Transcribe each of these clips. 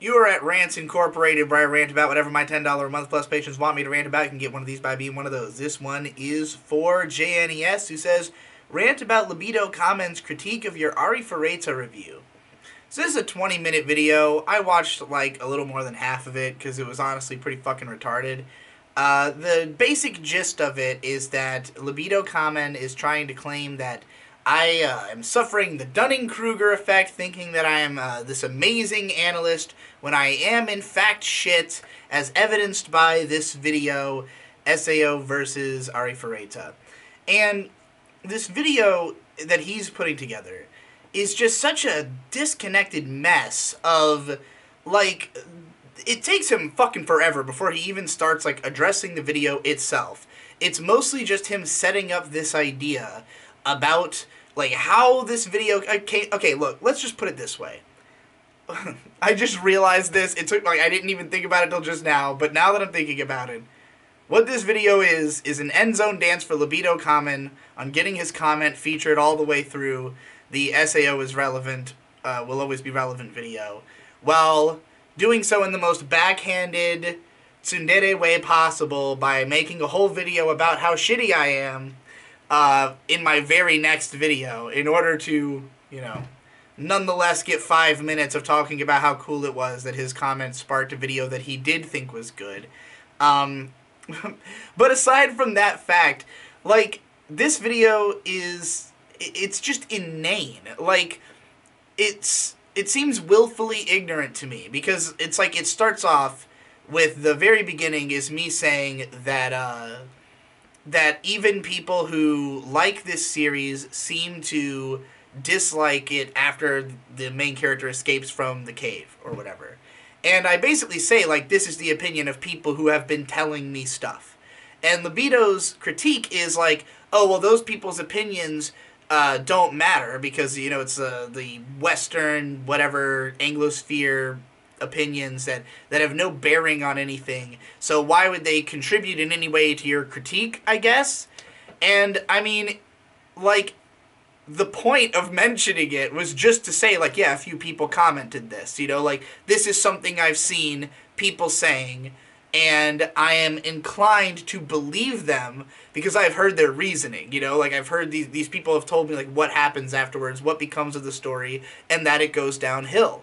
You are at Rants Incorporated, where I rant about whatever my $10 a month plus patrons want me to rant about. You can get one of these by being one of those. This one is for JNES, who says, rant about Libido Kamen's critique of your Arifureta review. So this is a 20-minute video. I watched like a little more than half of it because it was honestly pretty fucking retarded. The basic gist of it is that Libido Kamen is trying to claim that I am suffering the Dunning-Kruger effect, thinking that I am this amazing analyst, when I am in fact shit, as evidenced by this video, SAO versus Arifureta. And this video that he's putting together is just such a disconnected mess of, like, it takes him fucking forever before he even starts, like, addressing the video itself. It's mostly just him setting up this idea about, like, how this video... Okay, look, let's just put it this way. I just realized this. It took, like, I didn't even think about it till just now, but now that I'm thinking about it, what this video is an end zone dance for Libido Kamen on getting his comment featured all the way through the SAO is relevant, will always be relevant video, while doing so in the most backhanded, tsundere way possible by making a whole video about how shitty I am in my very next video in order to, you know, nonetheless get 5 minutes of talking about how cool it was that his comment sparked a video that he did think was good. But aside from that fact, like, this video is... it's just inane. Like, it seems willfully ignorant to me, because it's like it starts off with the very beginning is me saying that, that even people who like this series seem to dislike it after the main character escapes from the cave, or whatever. And I basically say, like, this is the opinion of people who have been telling me stuff. And Libido's critique is like, oh, well, those people's opinions don't matter because, you know, it's the Western, whatever, Anglosphere opinions that have no bearing on anything. So why would they contribute in any way to your critique, I guess? And, I mean, like, the point of mentioning it was just to say, like, yeah, a few people commented this, you know, like, this is something I've seen people saying, and I am inclined to believe them because I've heard their reasoning, you know, like, I've heard these people have told me, like, what happens afterwards, what becomes of the story, and that it goes downhill.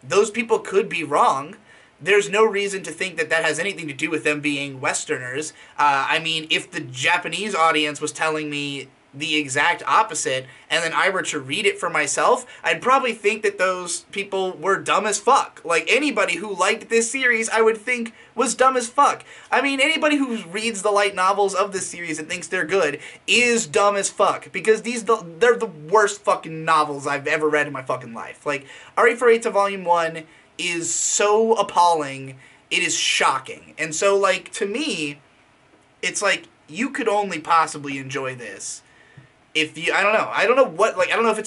Those people could be wrong. There's no reason to think that that has anything to do with them being Westerners. I mean, if the Japanese audience was telling me the exact opposite, and then I were to read it for myself, I'd probably think that those people were dumb as fuck. Like, anybody who liked this series, I would think was dumb as fuck. I mean, anybody who reads the light novels of this series and thinks they're good is dumb as fuck, because they're the worst fucking novels I've ever read in my fucking life. Like, Arifureta Volume 1 is so appalling, it is shocking. And so, like, to me, it's like, you could only possibly enjoy this if you, I don't know what, like, I don't know if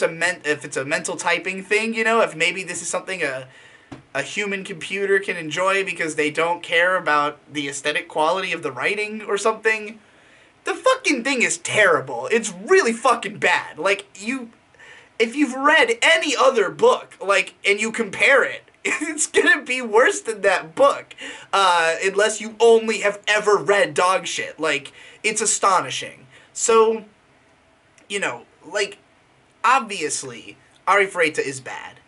it's a mental typing thing, you know, if maybe this is something a human computer can enjoy because they don't care about the aesthetic quality of the writing or something. The fucking thing is terrible. It's really fucking bad. Like, if you've read any other book, like, and you compare it, it's gonna be worse than that book, unless you only have ever read dog shit. Like, it's astonishing. So, you know, like, obviously, Arifureta is bad.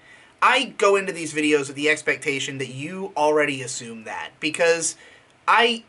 I go into these videos with the expectation that you already assume that, because I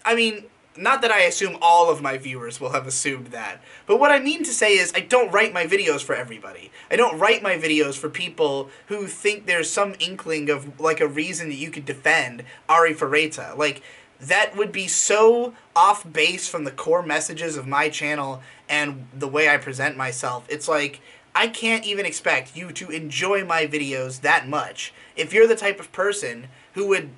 mean, not that I assume all of my viewers will have assumed that, but what I mean to say is I don't write my videos for everybody. I don't write my videos for people who think there's some inkling of, like, a reason that you could defend Arifureta. Like, that would be so off base from the core messages of my channel and the way I present myself. It's like, I can't even expect you to enjoy my videos that much if you're the type of person who would,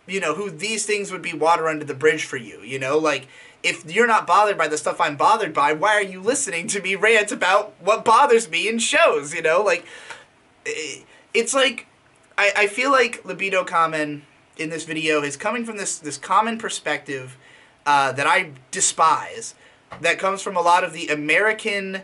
you know, who these things would be water under the bridge for you, you know? Like, if you're not bothered by the stuff I'm bothered by, why are you listening to me rant about what bothers me in shows, you know? Like, it's like, I feel like Libido Kamen in this video is coming from this common perspective that I despise, that comes from a lot of the American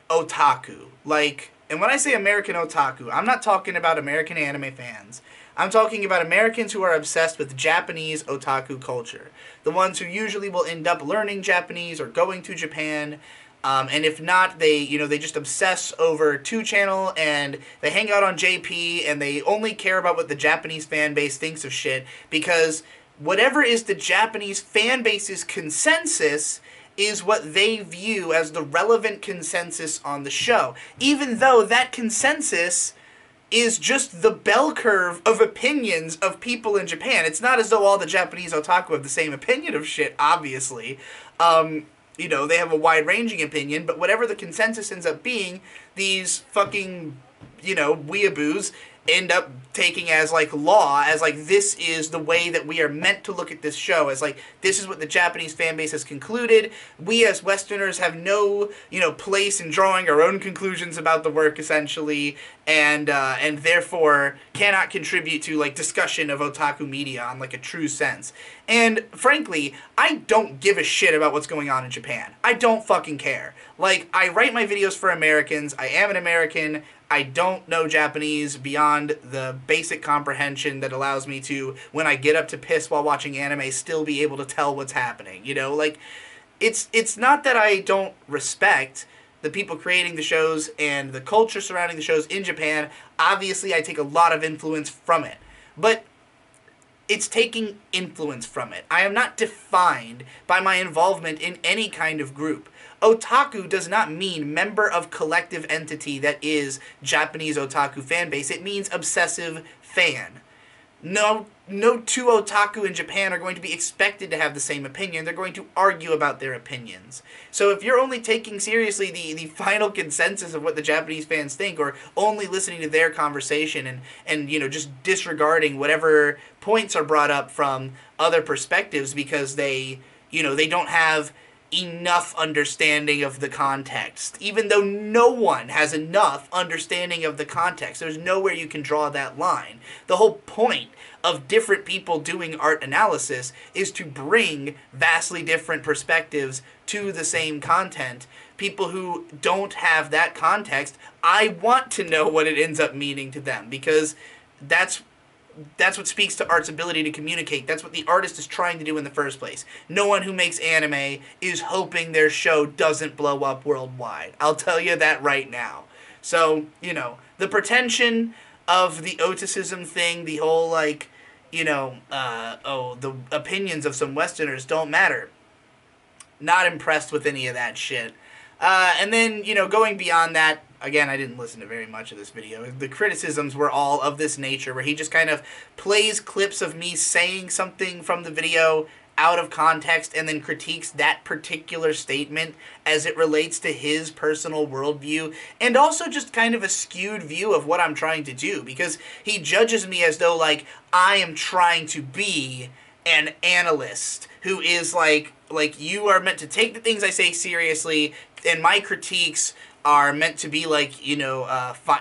otaku. Like, And when I say American otaku, I'm not talking about American anime fans. I'm talking about Americans who are obsessed with Japanese otaku culture. The ones who usually will end up learning Japanese or going to Japan. And if not, they just obsess over 2channel and they hang out on JP and they only care about what the Japanese fan base thinks of shit because whatever is the Japanese fan base's consensus is what they view as the relevant consensus on the show. Even though that consensus is just the bell curve of opinions of people in Japan. It's not as though all the Japanese otaku have the same opinion of shit, obviously. They have a wide-ranging opinion, but whatever the consensus ends up being, these fucking, weeaboos end up taking as, law, as, this is the way that we are meant to look at this show, as, this is what the Japanese fan base has concluded. We, as Westerners, have no, place in drawing our own conclusions about the work, essentially, and therefore cannot contribute to, discussion of otaku media on, a true sense. And, frankly, I don't give a shit about what's going on in Japan. I don't fucking care. I write my videos for Americans. I am an American. I don't know Japanese beyond the basic comprehension that allows me to, when I get up to piss while watching anime, still be able to tell what's happening, It's not that I don't respect the people creating the shows and the culture surrounding the shows in Japan. Obviously, I take a lot of influence from it. But it's taking influence from it. I am not defined by my involvement in any kind of group. Otaku does not mean member of collective entity that is Japanese otaku fan base. It means obsessive fan. No two otaku in Japan are going to be expected to have the same opinion. They're going to argue about their opinions. So if you're only taking seriously the final consensus of what the Japanese fans think, or only listening to their conversation and just disregarding whatever points are brought up from other perspectives because they don't have enough understanding of the context. Even though no one has enough understanding of the context, there's nowhere you can draw that line. The whole point of different people doing art analysis is to bring vastly different perspectives to the same content. People who don't have that context, I want to know what it ends up meaning to them, because that's what speaks to art's ability to communicate. That's what the artist is trying to do in the first place. No one who makes anime is hoping their show doesn't blow up worldwide. I'll tell you that right now. So, the pretension of the oticism thing, the whole, the opinions of some Westerners don't matter. Not impressed with any of that shit. And then, going beyond that, again, I didn't listen to very much of this video. The criticisms were all of this nature, where he just kind of plays clips of me saying something from the video out of context and then critiques that particular statement as it relates to his personal worldview, and also just kind of a skewed view of what I'm trying to do, because he judges me as though, I am trying to be an analyst who is you are meant to take the things I say seriously, and my critiques are meant to be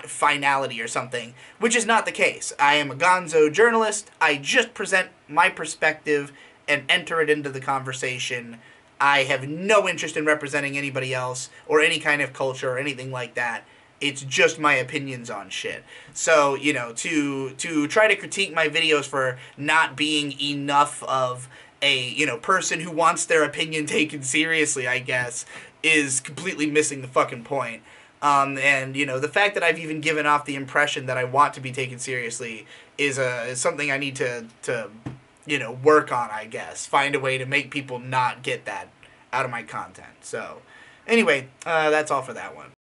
finality or something, which is not the case. I am a gonzo journalist. I just present my perspective and enter it into the conversation. I have no interest in representing anybody else or any kind of culture or anything like that. It's just my opinions on shit. So, to try to critique my videos for not being enough of a, person who wants their opinion taken seriously, I guess, is completely missing the fucking point. And, the fact that I've even given off the impression that I want to be taken seriously is something I need to work on, I guess. Find a way to make people not get that out of my content. So, anyway, that's all for that one.